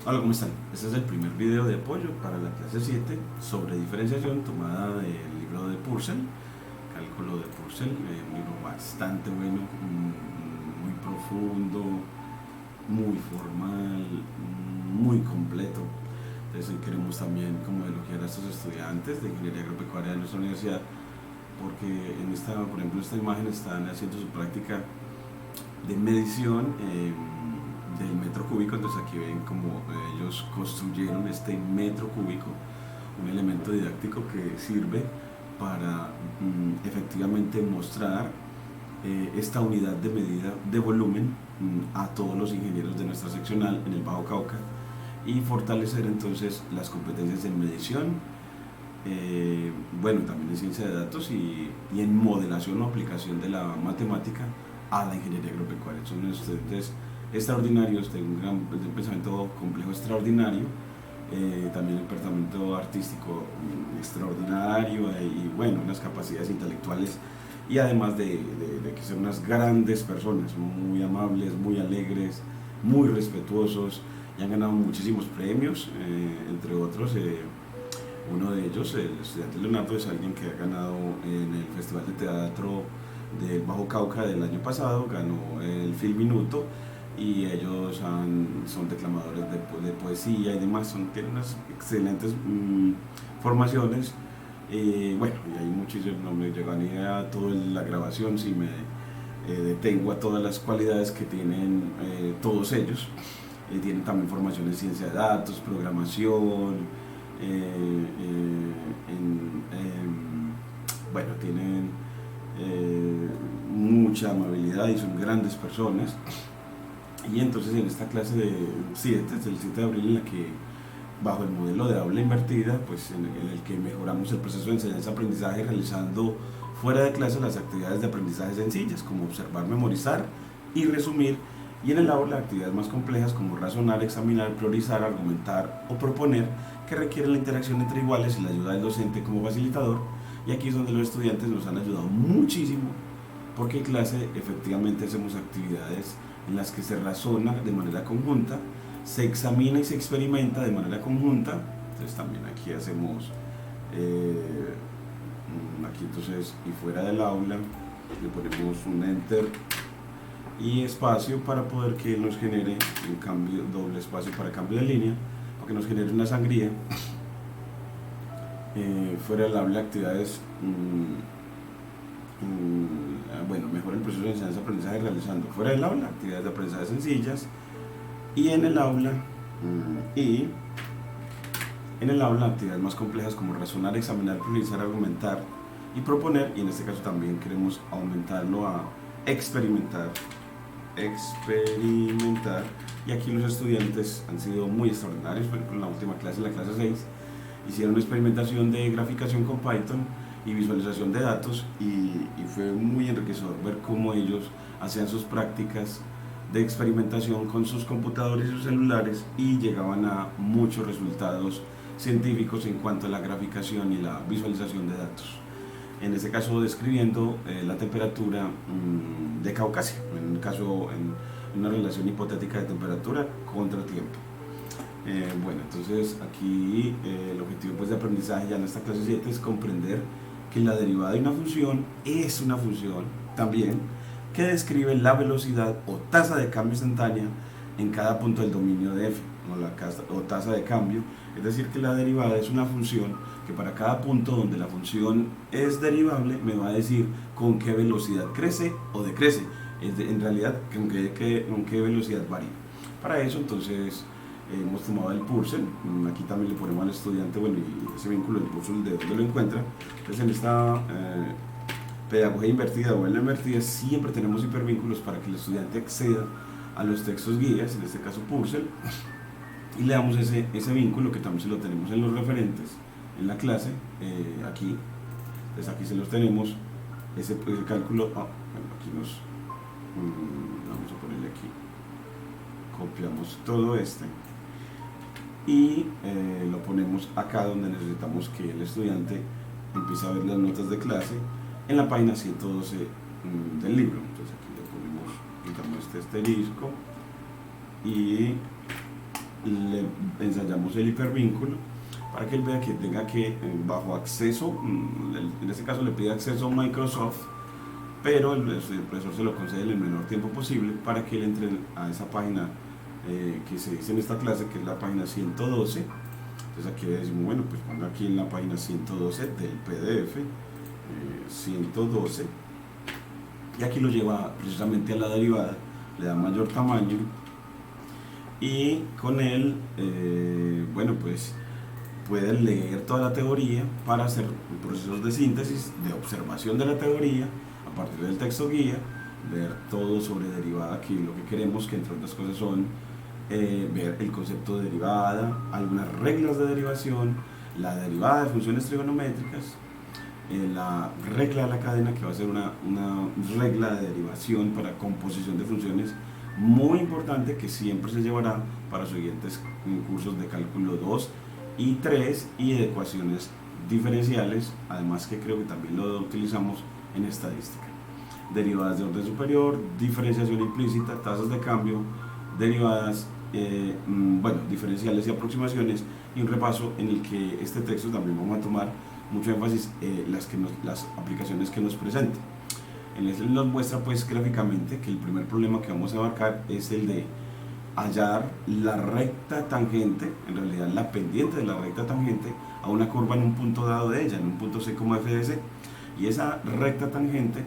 Hola, ¿cómo están? Este es el primer video de apoyo para la clase 7 sobre diferenciación tomada del libro de Purcell, Cálculo de Purcell, un libro bastante bueno, muy profundo, muy formal, muy completo. Entonces queremos también como elogiar a estos estudiantes de Ingeniería Agropecuaria de nuestra universidad, porque por ejemplo, esta imagen están haciendo su práctica de medición del metro cúbico. Entonces aquí ven como ellos construyeron este metro cúbico, un elemento didáctico que sirve para efectivamente mostrar esta unidad de medida de volumen a todos los ingenieros de nuestra seccional en el Bajo Cauca, y fortalecer entonces las competencias en medición, bueno, también en ciencia de datos y en modelación o aplicación de la matemática a la ingeniería agropecuaria. Son unos estudiantes extraordinarios, de un pensamiento complejo extraordinario, también el pensamiento artístico extraordinario, y bueno, unas capacidades intelectuales, y además de que son unas grandes personas, muy amables, muy alegres, muy respetuosos, y han ganado muchísimos premios, entre otros. Uno de ellos, el estudiante Leonardo, es alguien que ha ganado en el Festival de Teatro del Bajo Cauca del año pasado, ganó el Film Minuto, y ellos son declamadores de poesía y demás, tienen unas excelentes formaciones. Bueno, y hay muchísimos, no me llegaría a toda la grabación si me detengo a todas las cualidades que tienen todos ellos. Tienen también formación en ciencia de datos, programación, bueno, tienen mucha amabilidad y son grandes personas. Y entonces en esta clase del 7 de abril, en la que bajo el modelo de aula invertida, pues en el que mejoramos el proceso de enseñanza-aprendizaje realizando fuera de clase las actividades de aprendizaje sencillas, como observar, memorizar y resumir, y en el aula actividades más complejas como razonar, examinar, priorizar, argumentar o proponer, que requieren la interacción entre iguales y la ayuda del docente como facilitador. Y aquí es donde los estudiantes nos han ayudado muchísimo, porque en clase efectivamente hacemos actividades en las que se razona de manera conjunta, se examina y se experimenta de manera conjunta. Entonces también aquí hacemos, aquí entonces, y fuera del aula le ponemos un enter y espacio para poder que nos genere un cambio, doble espacio para cambio de línea, para que nos genere una sangría. Fuera del aula actividades, bueno, mejora el proceso de enseñanza-aprendizaje realizando fuera del aula actividades de aprendizaje sencillas, y en el aula actividades más complejas como razonar, examinar, priorizar, argumentar y proponer. Y en este caso también queremos aumentarlo a experimentar. Y aquí los estudiantes han sido muy extraordinarios. Por ejemplo, en la última clase, la clase 6, hicieron una experimentación de graficación con Python y visualización de datos, y fue muy enriquecedor ver cómo ellos hacían sus prácticas de experimentación con sus computadores y sus celulares, y llegaban a muchos resultados científicos en cuanto a la graficación y la visualización de datos. En este caso describiendo la temperatura de Caucasia, en un caso, en una relación hipotética de temperatura contra tiempo. Bueno, entonces aquí el objetivo pues de aprendizaje ya en esta clase 7 es comprender que la derivada de una función es una función también que describe la velocidad o tasa de cambio instantánea en cada punto del dominio de f, o tasa de cambio. Es decir, que la derivada es una función que para cada punto donde la función es derivable me va a decir con qué velocidad crece o decrece, en realidad con qué velocidad varía. Para eso entonces hemos tomado el Purcell. Aquí también le ponemos al estudiante, bueno, y ese vínculo del Purcell, de dónde lo encuentra. Entonces en esta pedagogía invertida o en la invertida siempre tenemos hipervínculos para que el estudiante acceda a los textos guías, en este caso Purcell, y le damos ese vínculo, que también se lo tenemos en los referentes en la clase, aquí. Entonces aquí se los tenemos, ese cálculo. Bueno, aquí vamos a ponerle aquí, copiamos todo y lo ponemos acá donde necesitamos que el estudiante empiece a ver las notas de clase, en la página 112 del libro. Entonces aquí le ponemos, quitamos este asterisco y le ensayamos el hipervínculo para que él vea que tenga que, bajo acceso, en este caso le pide acceso a Microsoft, pero el profesor se lo concede en el menor tiempo posible para que él entre a esa página que se dice en esta clase, que es la página 112. Entonces aquí le decimos, bueno, pues ponga aquí en la página 112 del PDF, 112, y aquí lo lleva precisamente a la derivada, le da mayor tamaño, y con él, bueno, pues puede leer toda la teoría para hacer procesos de síntesis, de observación de la teoría a partir del texto guía, ver todo sobre derivada, que lo que queremos, que entre otras cosas son ver el concepto de derivada, algunas reglas de derivación, la derivada de funciones trigonométricas, la regla de la cadena, que va a ser una regla de derivación para composición de funciones muy importante, que siempre se llevará para los siguientes cursos de cálculo 2 y 3 y de ecuaciones diferenciales, además que creo que también lo utilizamos en estadística. Derivadas de orden superior, diferenciación implícita, tasas de cambio, derivadas, bueno, diferenciales y aproximaciones, y un repaso en el que este texto también vamos a tomar mucho énfasis las aplicaciones que nos presenta. Él nos muestra pues gráficamente que el primer problema que vamos a abarcar es el de hallar la recta tangente, en realidad la pendiente de la recta tangente a una curva en un punto dado de ella, en un punto C como f de C. Y esa recta tangente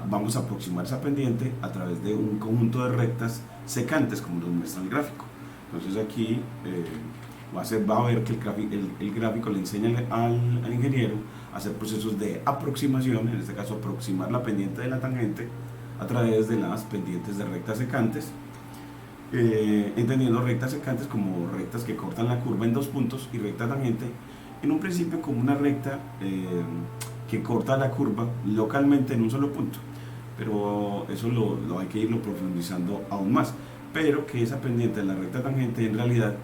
vamos a aproximar esa pendiente a través de un conjunto de rectas secantes, como nos muestra el gráfico. Entonces aquí va a ver que el gráfico le enseña al ingeniero a hacer procesos de aproximación, en este caso aproximar la pendiente de la tangente a través de las pendientes de rectas secantes, entendiendo rectas secantes como rectas que cortan la curva en dos puntos, y recta tangente en un principio como una recta que corta la curva localmente en un solo punto, pero eso lo hay que irlo profundizando aún más, pero que esa pendiente de la recta tangente en realidad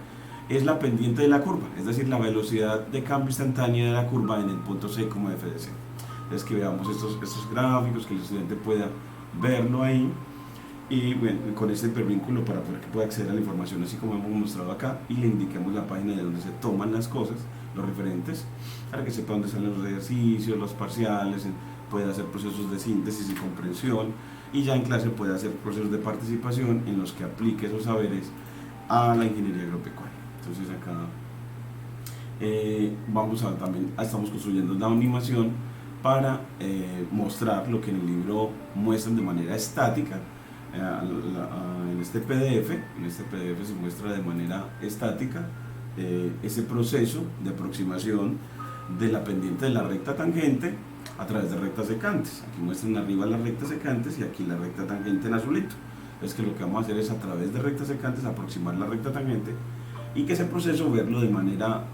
es la pendiente de la curva, es decir, la velocidad de cambio instantánea de la curva en el punto C como f de C. Es que veamos estos gráficos, que el estudiante pueda verlo ahí, y bueno, con este hipervínculo para poder que pueda acceder a la información así como hemos mostrado acá, y le indiquemos la página de donde se toman las cosas, los referentes, para que sepa dónde salen los ejercicios, los parciales, puede hacer procesos de síntesis y comprensión, y ya en clase puede hacer procesos de participación en los que aplique esos saberes a la ingeniería agropecuaria. Entonces acá estamos construyendo una animación para mostrar lo que en el libro muestran de manera estática. En este PDF se muestra de manera estática ese proceso de aproximación de la pendiente de la recta tangente a través de rectas secantes. Aquí muestran arriba las rectas secantes y aquí la recta tangente en azulito. Es que lo que vamos a hacer es, a través de rectas secantes, aproximar la recta tangente, y que ese proceso verlo de manera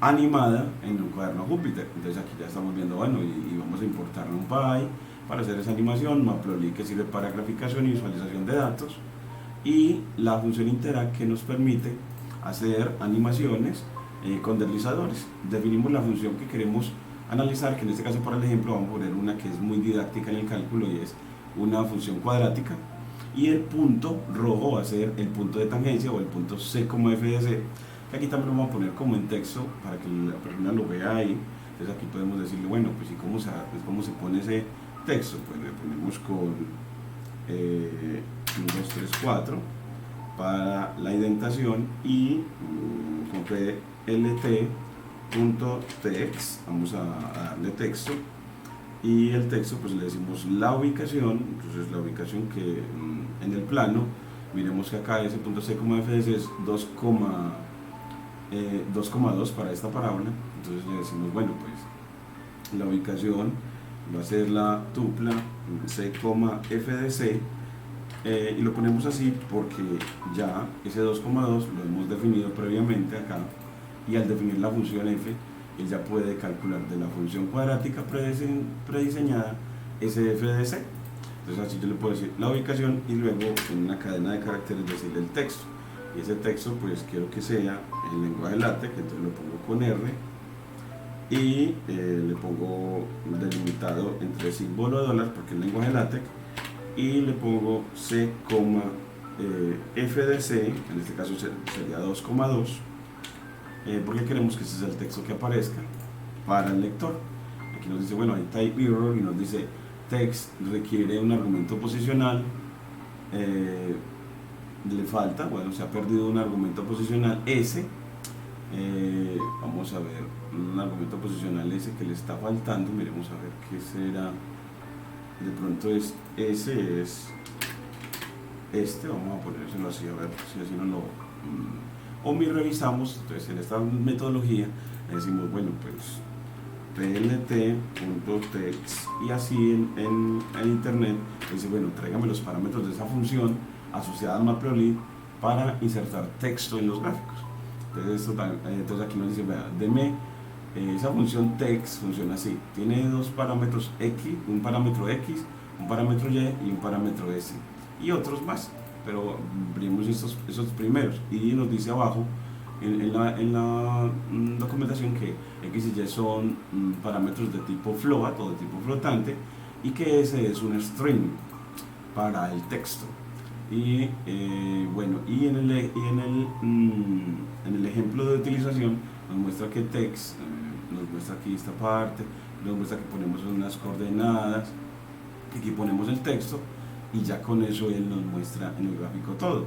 animada en un cuaderno Júpiter. Entonces aquí ya estamos viendo, bueno, y vamos a importar NumPy para hacer esa animación, Matplotlib, que sirve para graficación y visualización de datos, y la función interact, que nos permite hacer animaciones con deslizadores. Definimos la función que queremos analizar, que en este caso para el ejemplo vamos a poner una que es muy didáctica en el cálculo, y es una función cuadrática, y el punto rojo va a ser el punto de tangencia o el punto C como f de C, que aquí también lo vamos a poner como en texto para que la persona lo vea ahí. Entonces aquí podemos decirle, bueno, pues ¿y cómo se pone ese texto? Pues le ponemos con 1, 2, 3, 4 para la indentación, y con plt.text vamos a darle texto, y el texto pues le decimos la ubicación. Entonces la ubicación que en el plano, miremos que acá ese punto C como f de C es 2,2 para esta parábola. Entonces le decimos, bueno, pues la ubicación va a ser la tupla C, f de C, y lo ponemos así porque ya ese 2,2 lo hemos definido previamente acá, y al definir la función f, él ya puede calcular de la función cuadrática prediseñada ese f de C. Entonces así yo le puedo decir la ubicación, y luego en una cadena de caracteres decirle el texto, y ese texto pues quiero que sea en lenguaje LaTeX, entonces lo pongo con R, y le pongo delimitado entre símbolo de dólar porque es lenguaje LaTeX, y le pongo C, FDC, en este caso sería 2,2, porque queremos que ese sea el texto que aparezca para el lector. Aquí nos dice, bueno, hay type error y nos dice text requiere un argumento posicional, le falta, bueno, se ha perdido un argumento posicional S. Vamos a ver un argumento posicional S que le está faltando, miremos a ver qué será. De pronto es S, es este, vamos a ponérselo así, a ver si así no lo revisamos. Entonces en esta metodología decimos, bueno, pues plt.text, y así en internet dice, bueno, tráigame los parámetros de esa función asociada al matplotlib para insertar texto en los gráficos. Entonces aquí nos dice, vea, deme esa función text, funciona así, tiene dos parámetros x, un parámetro x, un parámetro y y un parámetro s, y otros más, pero abrimos esos primeros, y nos dice abajo en la documentación que x y y son parámetros de tipo float o de tipo flotante, y que ese es un string para el texto. Y bueno, y en el ejemplo de utilización nos muestra que text, nos muestra aquí esta parte, nos muestra que ponemos unas coordenadas, aquí ponemos el texto, y ya con eso él nos muestra en el gráfico todo.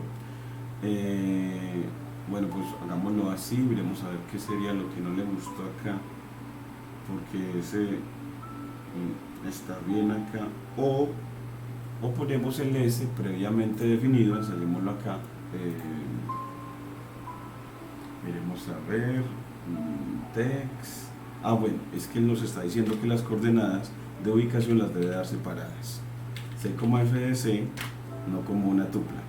Bueno, pues hagámoslo así, miremos a ver qué sería lo que no le gustó acá, porque ese está bien acá, o ponemos el S previamente definido, salimoslo acá, miremos a ver, text, bueno, es que él nos está diciendo que las coordenadas de ubicación las debe dar separadas, C, FDC, no como una tupla.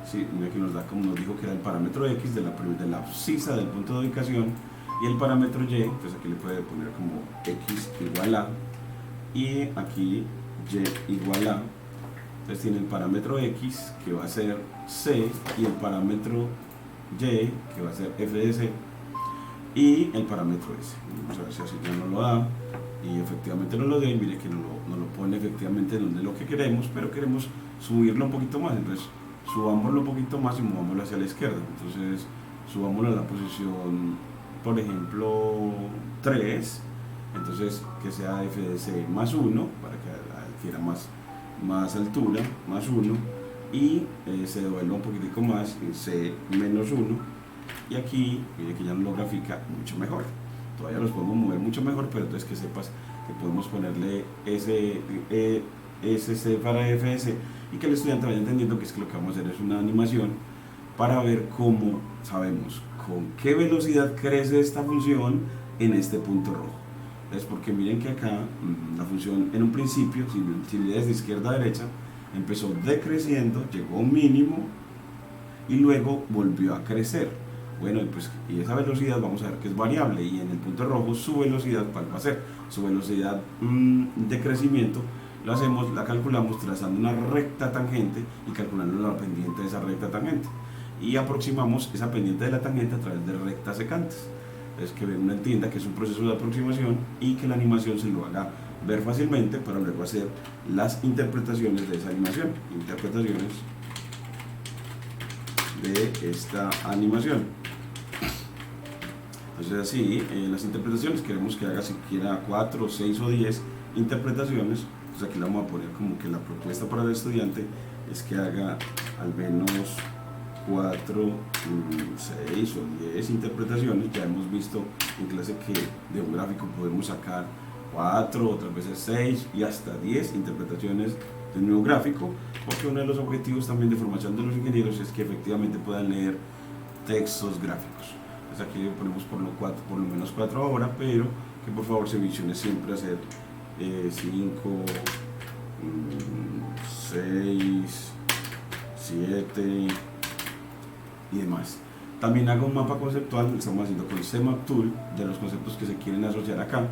Sí, mira que nos da, como nos dijo, que era el parámetro X de la abscisa del punto de ubicación, y el parámetro Y, pues aquí le puede poner como X igual a, y aquí Y igual a. Entonces tiene el parámetro X, que va a ser C, y el parámetro Y, que va a ser FDC, y el parámetro S. Vamos a ver si así ya no lo da, y efectivamente no lo dio, y mire que no lo pone efectivamente donde lo que queremos, pero queremos subirlo un poquito más, entonces subámoslo un poquito más y movámoslo hacia la izquierda. Entonces subámoslo a la posición, por ejemplo, 3, entonces que sea FDC más 1, para que adquiera más altura, más 1, y se devuelva un poquitico más, C menos 1, y aquí mire que ya nos lo grafica mucho mejor. Todavía los podemos mover mucho mejor, pero entonces que sepas que podemos ponerle SC para FS, y que el estudiante vaya entendiendo que es que lo que vamos a hacer es una animación para ver cómo sabemos con qué velocidad crece esta función en este punto rojo. Es porque miren que acá la función en un principio, si desde izquierda a derecha, empezó decreciendo, llegó a un mínimo y luego volvió a crecer. Bueno, y esa velocidad vamos a ver que es variable, y en el punto rojo su velocidad, ¿cuál va a ser? Su velocidad de crecimiento la calculamos trazando una recta tangente y calculando la pendiente de esa recta tangente, y aproximamos esa pendiente de la tangente a través de rectas secantes. Es que uno entienda que es un proceso de aproximación y que la animación se lo haga ver fácilmente para luego hacer las interpretaciones de esa animación, interpretaciones de esta animación. Entonces así, las interpretaciones queremos que haga siquiera 4, 6 o 10 interpretaciones. Entonces aquí le vamos a poner como que la propuesta para el estudiante es que haga al menos 4, 6 o 10 interpretaciones. Ya hemos visto en clase que de un gráfico podemos sacar 4, otras veces 6 y hasta 10 interpretaciones de un nuevo gráfico, porque uno de los objetivos también de formación de los ingenieros es que efectivamente puedan leer textos gráficos. Entonces aquí ponemos por lo menos 4 ahora, pero que por favor se visione siempre hacer 5, 6, 7 y demás. También hago un mapa conceptual, estamos haciendo con CMap Tool, de los conceptos que se quieren asociar acá.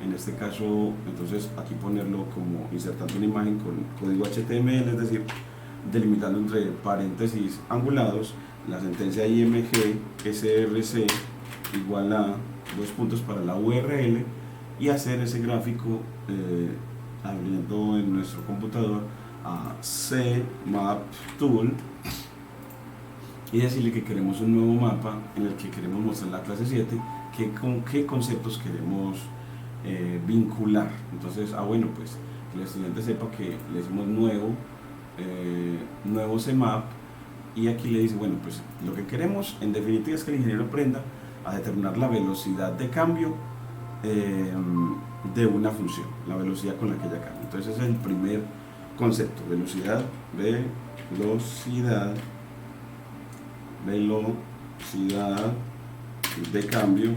En este caso, entonces aquí ponerlo como insertando una imagen con código HTML, es decir, delimitando entre paréntesis angulados la sentencia IMG src igual a 2 puntos para la URL, y hacer ese gráfico abriendo en nuestro computador a CMap Tool y decirle que queremos un nuevo mapa en el que queremos mostrar la clase 7, con qué conceptos queremos vincular. Entonces, bueno, pues que el estudiante sepa que le decimos nuevo CMap, y aquí le dice, bueno, pues lo que queremos en definitiva es que el ingeniero aprenda a determinar la velocidad de cambio de una función, la velocidad con la que ella cambia. Entonces ese es el primer concepto: velocidad de cambio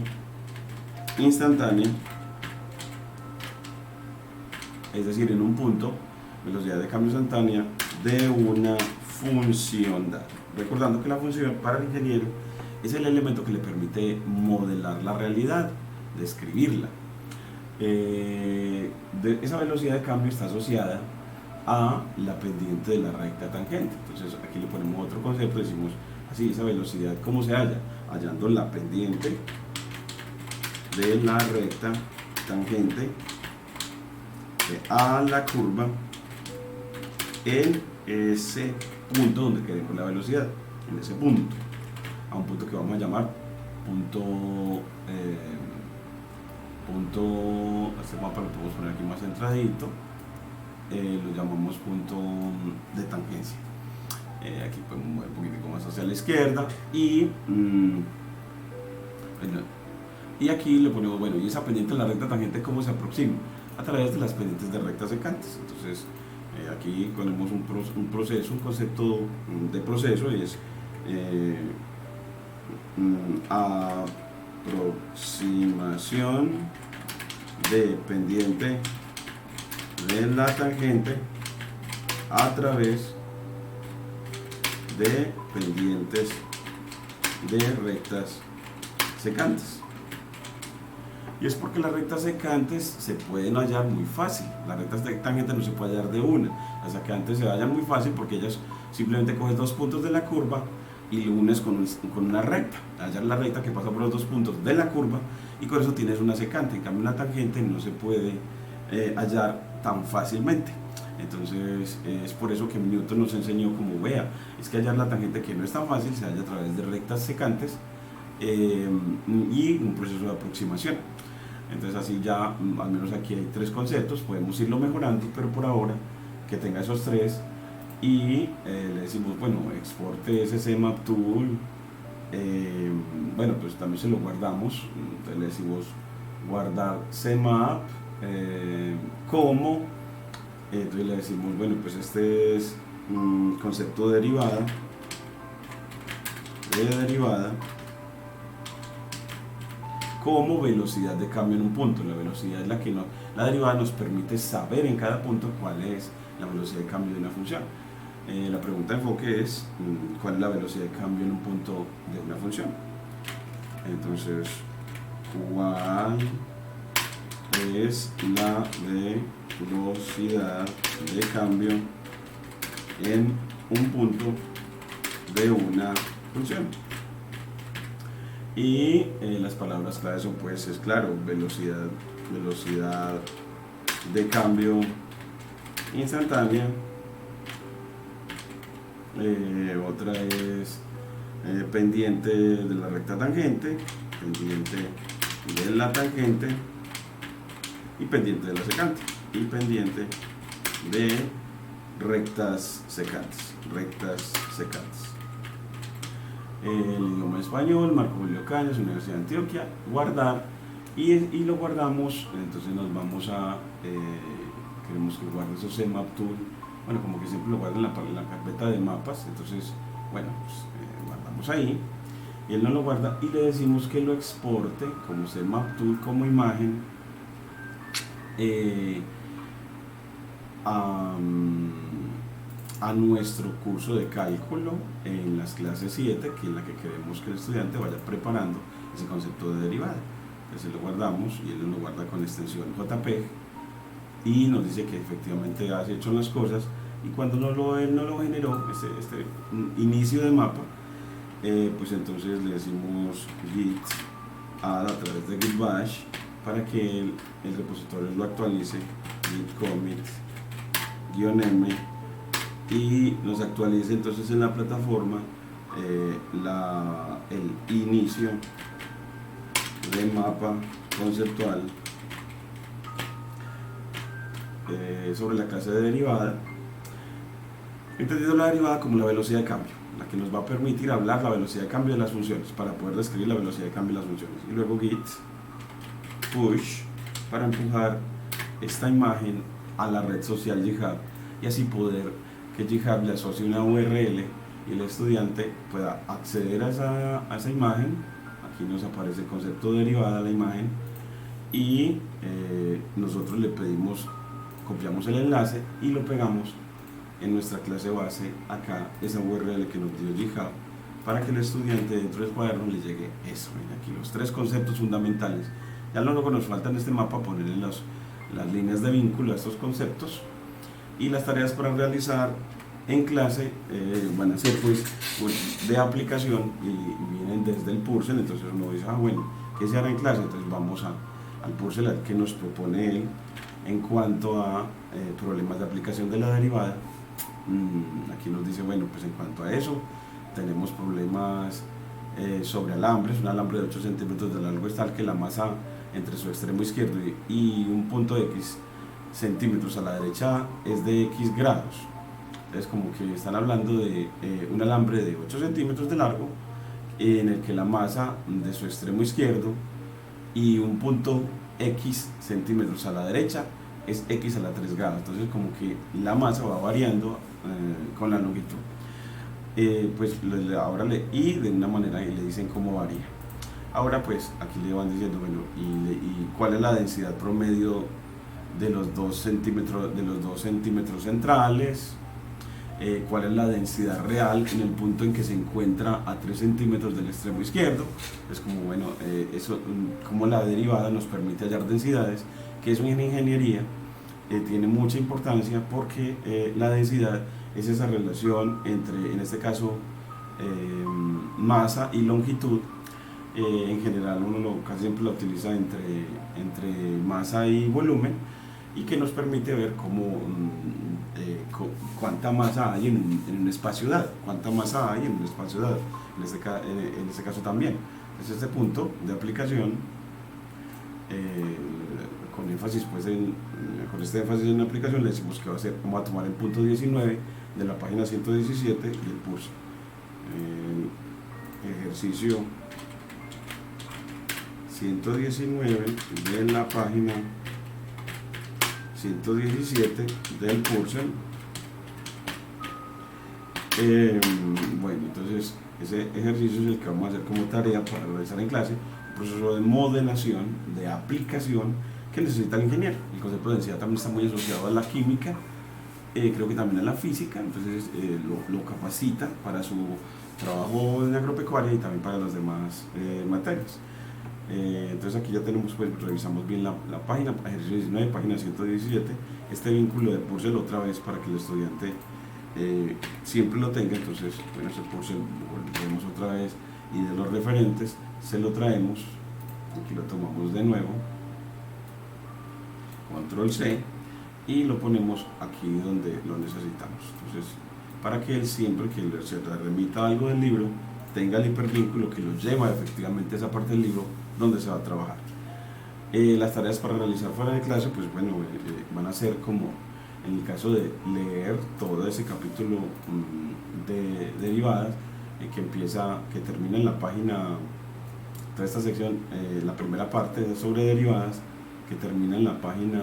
instantánea, es decir, en un punto, velocidad de cambio instantánea de una función dada. Recordando que la función para el ingeniero es el elemento que le permite modelar la realidad, describirla. Esa velocidad de cambio está asociada a la pendiente de la recta tangente. Entonces aquí le ponemos otro concepto, decimos así: esa velocidad, ¿cómo se halla? Hallando la pendiente de la recta tangente a la curva en ese punto donde queremos la velocidad, en ese punto, a un punto que vamos a llamar este mapa lo podemos poner aquí más centradito, lo llamamos punto de tangencia. Aquí podemos mover un poquitico más hacia la izquierda y aquí le ponemos, bueno, y esa pendiente de la recta tangente, ¿cómo se aproxima? A través de las pendientes de rectas secantes. Entonces aquí ponemos un concepto de proceso, y es aproximación de pendiente de la tangente a través de pendientes de rectas secantes. Y es porque las rectas secantes se pueden hallar muy fácil. Las rectas de tangente no se puede hallar de una. Las secantes se hallan muy fácil porque ellas simplemente coges dos puntos de la curva y lo unes con una recta. Hallar la recta que pasa por los dos puntos de la curva, y con eso tienes una secante. En cambio, una tangente no se puede hallar tan fácilmente. Entonces es por eso que Newton nos enseñó, como vea, es que hallar la tangente, que no es tan fácil, se halla a través de rectas secantes y un proceso de aproximación. Entonces así ya, al menos aquí hay tres conceptos, podemos irlo mejorando, pero por ahora que tenga esos tres. Y le decimos, bueno, exporte ese CMap Tool, bueno, pues también se lo guardamos. Entonces le decimos guardar CMap como, entonces le decimos, bueno, pues este es un concepto de derivada, como velocidad de cambio en un punto. La velocidad es la que la derivada nos permite saber en cada punto cuál es la velocidad de cambio de una función. La pregunta de enfoque es cuál es la velocidad de cambio en un punto de una función. Entonces, ¿cuál es la velocidad de cambio en un punto de una función? Y las palabras clave son, pues, es claro, velocidad de cambio instantánea. Otra es pendiente de la recta tangente, pendiente de la tangente, y pendiente de la secante, y pendiente de rectas secantes. El idioma español, Marco Julio Cañas, Universidad de Antioquia, guardar, y lo guardamos. Entonces nos vamos a, queremos que guarde esos CMap Tool, bueno, como que siempre lo guarda en la carpeta de mapas. Entonces, bueno, pues guardamos ahí, y él no lo guarda, y le decimos que lo exporte como CMap Tool, como imagen, a nuestro curso de cálculo en las clases 7, que es la que queremos que el estudiante vaya preparando ese concepto de derivada. Entonces lo guardamos, y él lo guarda con extensión JPEG, y nos dice que efectivamente ha hecho las cosas. Y cuando él no lo generó, este inicio de mapa, pues entonces le decimos git add a través de git bash para que el repositorio lo actualice, git commit -m y nos actualice entonces en la plataforma el inicio de mapa conceptual sobre la clase de derivada, entendiendo la derivada como la velocidad de cambio, la que nos va a permitir hablar la velocidad de cambio de las funciones, para poder describir la velocidad de cambio de las funciones. Y luego git push para empujar esta imagen a la red social GitHub, y así poder que GitHub le asocie una URL y el estudiante pueda acceder a esa imagen. Aquí nos aparece el concepto de derivada de la imagen, y nosotros le pedimos, copiamos el enlace y lo pegamos en nuestra clase base, acá esa URL que nos dio GitHub, para que el estudiante dentro del cuaderno le llegue eso. Miren aquí los tres conceptos fundamentales. Ya luego nos falta en este mapa ponerle las líneas de vínculo a estos conceptos, y las tareas para realizar en clase van a ser pues de aplicación y vienen desde el Purcell. Entonces uno dice, bueno, ¿qué se hará en clase? Entonces vamos al Purcell que nos propone él en cuanto a problemas de aplicación de la derivada. Aquí nos dice, bueno, pues en cuanto a eso tenemos problemas sobre alambres. Un alambre de 8 centímetros de largo es tal que la masa entre su extremo izquierdo y un punto X centímetros a la derecha es de X grados. Entonces como que están hablando de un alambre de 8 centímetros de largo en el que la masa de su extremo izquierdo y un punto X centímetros a la derecha es X a la 3 grados. Entonces como que la masa va variando con la longitud. Pues ahora y de una manera le dicen cómo varía. Ahora pues aquí le van diciendo, bueno, y cuál es la densidad promedio de los 2 centímetros centrales, cuál es la densidad real en el punto en que se encuentra a 3 centímetros del extremo izquierdo. Es como, bueno, eso, como la derivada nos permite hallar densidades, que eso en ingeniería tiene mucha importancia, porque la densidad es esa relación entre, en este caso, masa y longitud. En general uno casi siempre lo utiliza entre masa y volumen, y que nos permite ver cuánta masa hay en un espacio dado, cuánta masa hay en un espacio dado, en este caso también. Entonces este punto de aplicación, con énfasis pues con este énfasis en la aplicación, le decimos que vamos a tomar el punto 19 de la página 117 del curso. Ejercicio 119 de la página 117 del Purcell. Bueno, entonces ese ejercicio es el que vamos a hacer como tarea para realizar en clase, un proceso de modelación, de aplicación que necesita el ingeniero. El concepto de densidad también está muy asociado a la química, creo que también a la física, entonces lo capacita para su trabajo en agropecuaria y también para las demás materias. Entonces aquí ya tenemos, pues revisamos bien la página, ejercicio 19, página 117, este vínculo de Purcell otra vez para que el estudiante siempre lo tenga. Entonces, bueno, ese Purcell lo volvemos otra vez, y de los referentes se lo traemos, aquí lo tomamos de nuevo, control C, y lo ponemos aquí donde lo necesitamos. Entonces, para que él siempre que se remita algo del libro tenga el hipervínculo que lo lleva efectivamente a esa parte del libro donde se va a trabajar. Las tareas para realizar fuera de clase, pues bueno, van a ser como en el caso de leer todo ese capítulo de derivadas, que termina en la página, toda esta sección, la primera parte sobre derivadas, que termina en la página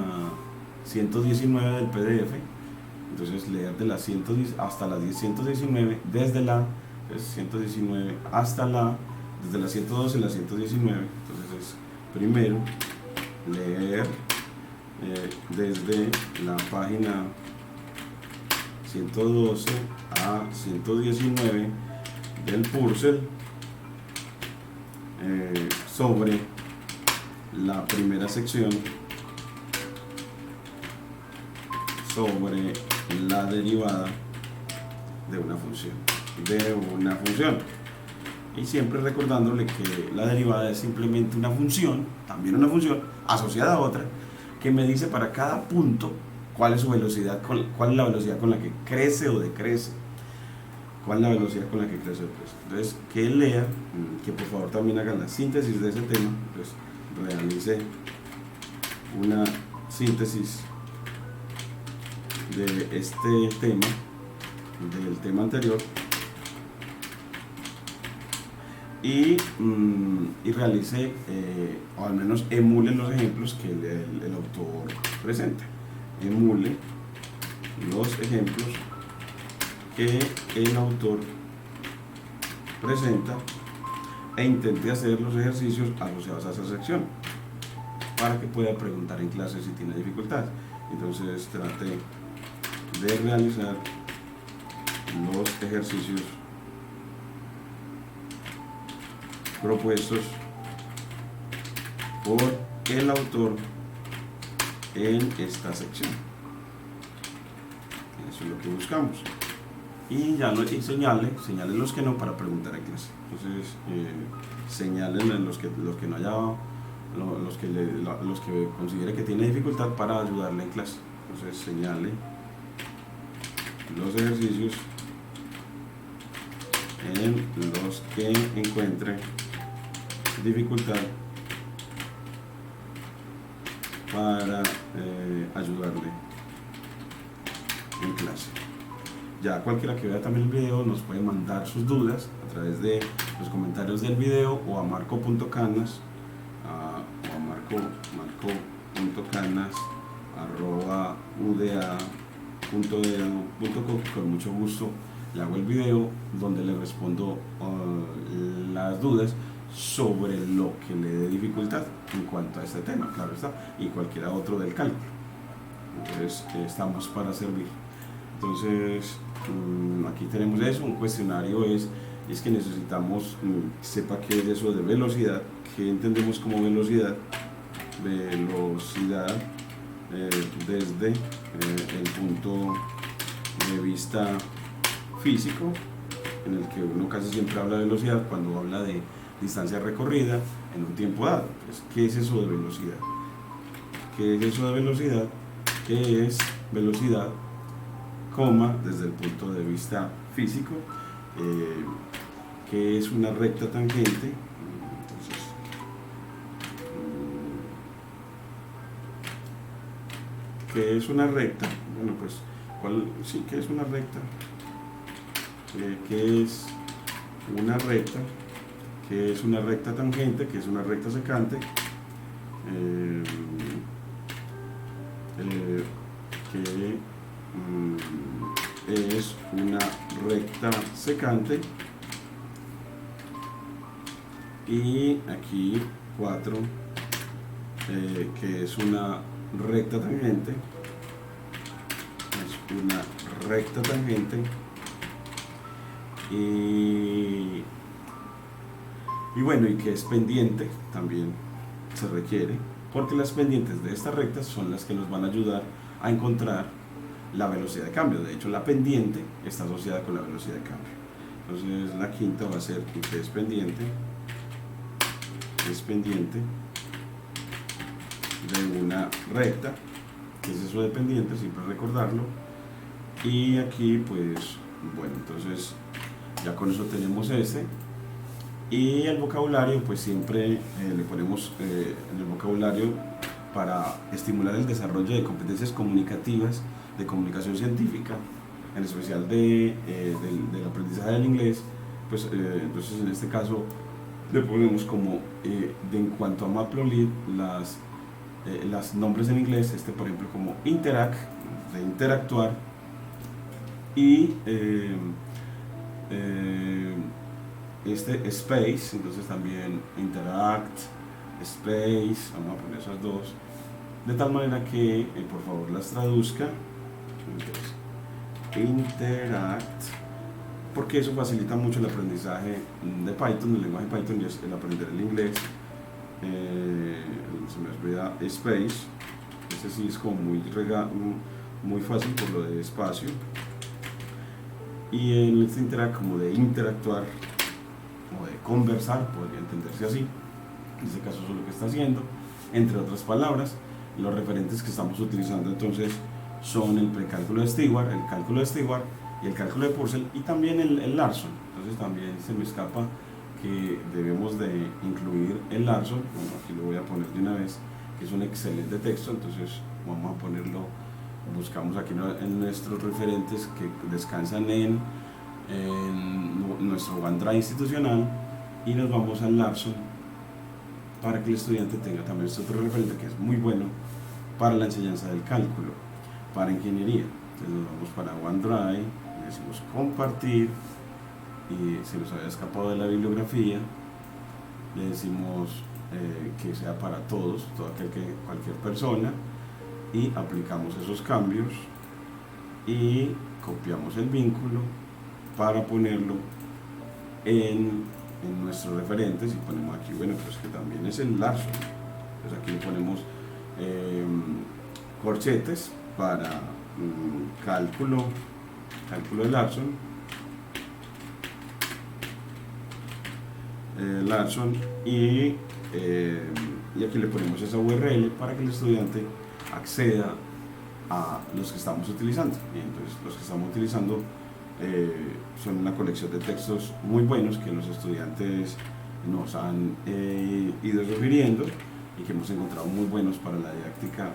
119 del PDF. Entonces leer de las 110 hasta la 119, desde la 119 hasta desde la 112 a la 119. Entonces es primero leer desde la página 112 a 119 del Purcell sobre la primera sección sobre la derivada de una función. Y siempre recordándole que la derivada es simplemente una función, también una función asociada a otra, que me dice para cada punto cuál es su velocidad, cuál es la velocidad con la que crece o decrece, cuál es la velocidad con la que crece o decrece. Entonces, que él lea, que por favor también hagan la síntesis de ese tema, pues realice una síntesis de este tema, del tema anterior, y realice, o al menos emule los ejemplos que el autor presenta. Emule los ejemplos que el autor presenta e intente hacer los ejercicios asociados a esa sección para que pueda preguntar en clase si tiene dificultad. Entonces trate de realizar los ejercicios propuestos por el autor en esta sección. Eso es lo que buscamos. Y ya señale los que no para preguntar en clase. Entonces señalen los que no haya, los que considere que tiene dificultad para ayudarle en clase. Entonces señale los ejercicios en los que encuentre dificultad para ayudarle en clase. Ya cualquiera que vea también el video nos puede mandar sus dudas a través de los comentarios del video o a marco.canas o a marco.canas@uda.edu.co. Con mucho gusto le hago el video donde le respondo las dudas sobre lo que le dé dificultad en cuanto a este tema, claro está, y cualquiera otro del cálculo. Entonces estamos para servir. Entonces aquí tenemos eso, un cuestionario es que necesitamos sepa qué es eso de velocidad, qué entendemos como velocidad desde el punto de vista físico, en el que uno casi siempre habla de velocidad cuando habla de distancia recorrida en un tiempo dado. Entonces, ¿qué es eso de velocidad? ¿Qué es eso de velocidad? ¿Qué es velocidad, desde el punto de vista físico? ¿Qué es una recta tangente? Entonces, ¿qué es una recta? Bueno, pues, ¿qué es una recta? ¿Qué es una recta? ¿Qué es una recta tangente? ¿Qué es una recta secante? ¿Qué es una recta secante? Y aquí 4, que es una recta tangente. Es una recta tangente. Y bueno, y que es pendiente también se requiere, porque las pendientes de estas rectas son las que nos van a ayudar a encontrar la velocidad de cambio. De hecho, la pendiente está asociada con la velocidad de cambio. Entonces la quinta va a ser que es pendiente de una recta. ¿Qué es eso de pendiente? Siempre recordarlo. Y aquí pues bueno, entonces ya con eso tenemos y el vocabulario, pues siempre le ponemos en el vocabulario para estimular el desarrollo de competencias comunicativas, de comunicación científica, en especial del aprendizaje del inglés. Pues entonces en este caso le ponemos como en cuanto a Matplotlib las nombres en inglés, por ejemplo como interact, de interactuar, y space, entonces también interact, space, vamos a poner esas dos, de tal manera que por favor las traduzca. Entonces, interact, porque eso facilita mucho el aprendizaje de Python, el lenguaje Python, y es el aprender el inglés. Se me olvida space, ese sí es como muy fácil por lo de espacio, y el interact como de interactuar o de conversar, podría entenderse así. En este caso eso es lo que está haciendo, entre otras palabras. Los referentes que estamos utilizando entonces son el precálculo de Stewart, el cálculo de Stewart y el cálculo de Purcell, y también el Larson. Entonces también se me escapa que debemos de incluir el Larson. Bueno, aquí lo voy a poner de una vez, que es un excelente texto. Entonces vamos a ponerlo, buscamos aquí en nuestros referentes que descansan en nuestro OneDrive institucional, y nos vamos al Larson para que el estudiante tenga también este otro referente que es muy bueno para la enseñanza del cálculo, para ingeniería. Entonces nos vamos para OneDrive, le decimos compartir, y se nos había escapado de la bibliografía, le decimos que sea para todos, cualquier persona, y aplicamos esos cambios y copiamos el vínculo para ponerlo en nuestros referentes, y ponemos aquí, bueno, pues que también es el Larson. Entonces aquí le ponemos corchetes para cálculo de Larson, y aquí le ponemos esa URL para que el estudiante acceda a los que estamos utilizando. Y entonces los que estamos utilizando son una colección de textos muy buenos que los estudiantes nos han ido refiriendo y que hemos encontrado muy buenos para la didáctica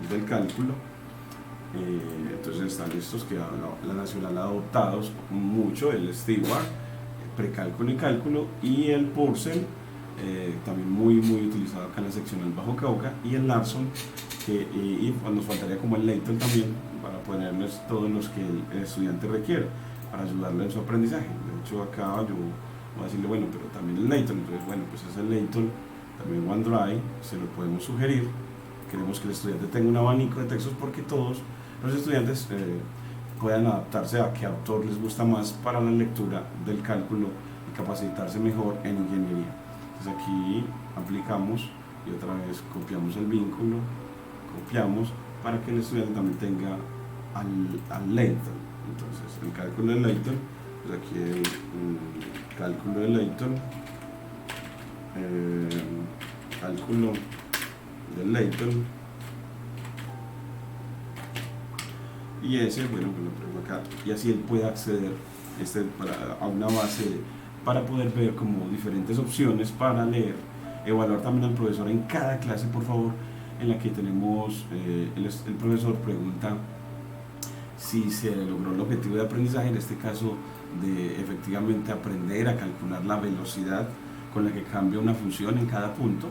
del cálculo. Entonces están estos que la Nacional ha adoptado mucho, el Stewart, precálculo y cálculo, y el Purcell, también muy utilizado acá en la seccional Bajo Cauca, y el Larson, y nos faltaría como el Layton también, para ponerles todos los que el estudiante requiere para ayudarle en su aprendizaje. De hecho acá yo voy a decirle, bueno, pero también el Layton. Entonces, bueno, pues es el Layton, también OneDrive, se lo podemos sugerir. Queremos que el estudiante tenga un abanico de textos porque todos los estudiantes puedan adaptarse a qué autor les gusta más para la lectura del cálculo y capacitarse mejor en ingeniería. Entonces aquí aplicamos y otra vez copiamos el vínculo, copiamos para que el estudiante también tenga al Layton. Entonces el cálculo de Layton, pues aquí el cálculo de Layton, cálculo de Layton, y ese, bueno, pues lo pongo acá, y así él puede acceder a una base para poder ver como diferentes opciones para leer, evaluar también al profesor en cada clase, por favor, en la que tenemos, el profesor pregunta si se logró el objetivo de aprendizaje, en este caso de efectivamente aprender a calcular la velocidad con la que cambia una función en cada punto,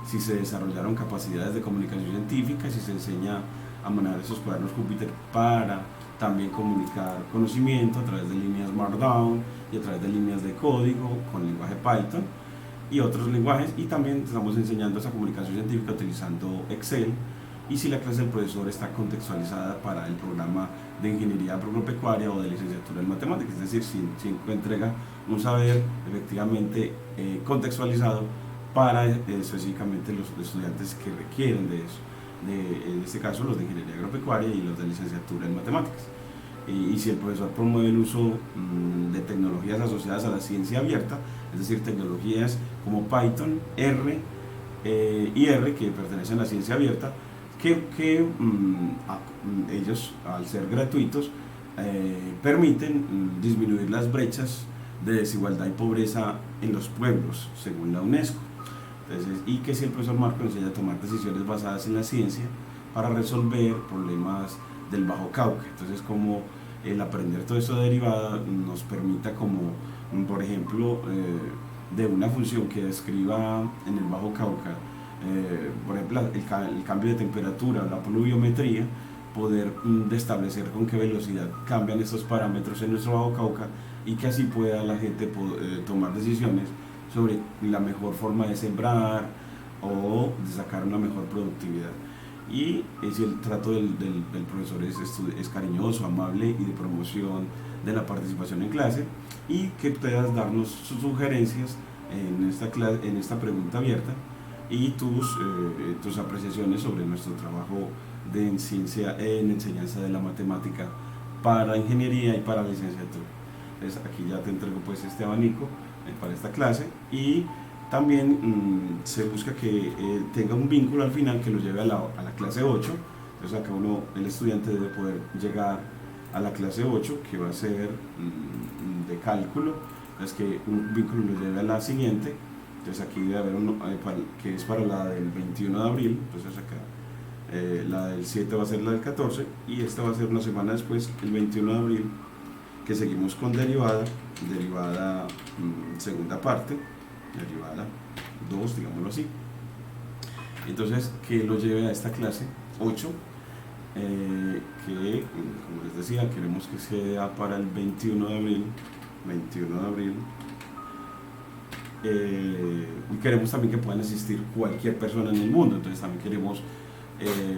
si se desarrollaron capacidades de comunicación científica, si se enseña a manejar esos cuadernos Jupyter para también comunicar conocimiento a través de líneas Markdown y a través de líneas de código con el lenguaje Python y otros lenguajes, y también estamos enseñando esa comunicación científica utilizando Excel, y si la clase del profesor está contextualizada para el programa de ingeniería agropecuaria o de licenciatura en matemáticas, es decir, si entrega un saber efectivamente contextualizado para específicamente los estudiantes que requieren de eso, en este caso los de ingeniería agropecuaria y los de licenciatura en matemáticas. Y si el profesor promueve el uso de tecnologías asociadas a la ciencia abierta, es decir, tecnologías como Python, R y R que pertenecen a la ciencia abierta, que ellos, al ser gratuitos, permiten disminuir las brechas de desigualdad y pobreza en los pueblos, según la UNESCO. Entonces, y que si el profesor Marco enseña a tomar decisiones basadas en la ciencia para resolver problemas del Bajo Cauca. Entonces, como el aprender todo esto de derivada nos permita, como por ejemplo, de una función que describa en el Bajo Cauca, por ejemplo, el cambio de temperatura, la pluviometría, poder establecer con qué velocidad cambian estos parámetros en nuestro Bajo Cauca, y que así pueda la gente tomar decisiones sobre la mejor forma de sembrar o de sacar una mejor productividad. Y si el trato del profesor es cariñoso, amable y de promoción de la participación en clase, y que puedas darnos sus sugerencias en esta pregunta abierta y tus apreciaciones sobre nuestro trabajo en enseñanza de la matemática para ingeniería y para licenciatura. Entonces aquí ya te entrego pues este abanico para esta clase, y también se busca que tenga un vínculo al final que lo lleve a la clase 8, Entonces acá el estudiante debe poder llegar a la clase 8, que va a ser de cálculo, es que un vínculo lo lleve a la siguiente. Entonces aquí debe haber uno que es para la del 21 de abril, entonces acá la del 7 va a ser la del 14 y esta va a ser una semana después, el 21 de abril, que seguimos con derivada, segunda parte, derivada 2, digámoslo así. Entonces que lo lleve a esta clase 8, que como les decía, queremos que sea para el 21 de abril, y queremos también que puedan asistir cualquier persona en el mundo. Entonces también queremos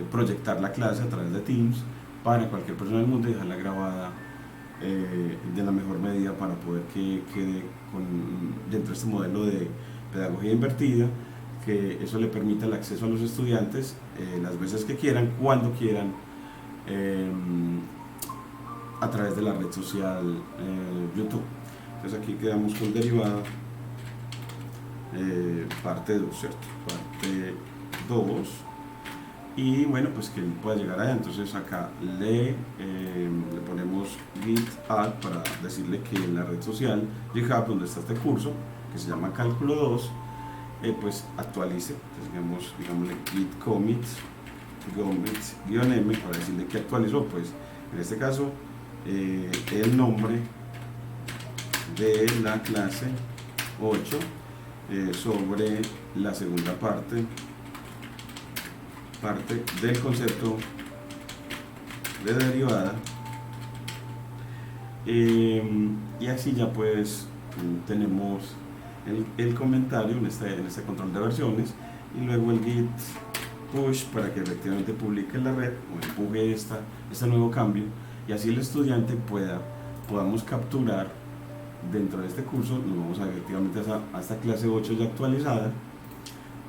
proyectar la clase a través de Teams para cualquier persona del mundo y dejarla grabada de la mejor medida para poder que quede dentro de este modelo de pedagogía invertida, que eso le permita el acceso a los estudiantes las veces que quieran, cuando quieran, a través de la red social YouTube. Entonces aquí quedamos con derivada parte 2, ¿cierto? Parte 2. Y bueno, pues que él pueda llegar allá. Entonces acá le ponemos git add para decirle que en la red social GitHub, donde está este curso, que se llama Cálculo 2, pues actualice. Entonces digámosle git commit -m para decirle que actualizó, pues en este caso el nombre de la clase 8 sobre la segunda parte del concepto de derivada, y así ya pues tenemos el comentario en este control de versiones, y luego el git push para que efectivamente publique en la red o empuje este nuevo cambio, y así el estudiante podamos capturar dentro de este curso. Nos vamos efectivamente a esta clase 8 ya actualizada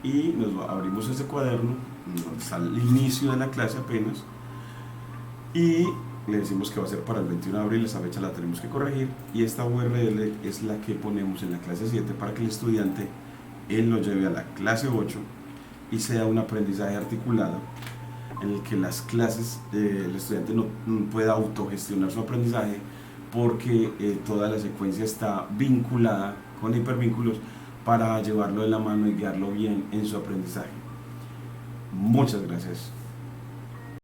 y abrimos ese cuaderno donde está el inicio de la clase apenas, y le decimos que va a ser para el 21 de abril. Esa fecha la tenemos que corregir, y esta URL es la que ponemos en la clase 7 para que el estudiante lo lleve a la clase 8 y sea un aprendizaje articulado en el que las clases el estudiante no pueda autogestionar su aprendizaje, porque toda la secuencia está vinculada con hipervínculos para llevarlo de la mano y guiarlo bien en su aprendizaje. Muchas gracias.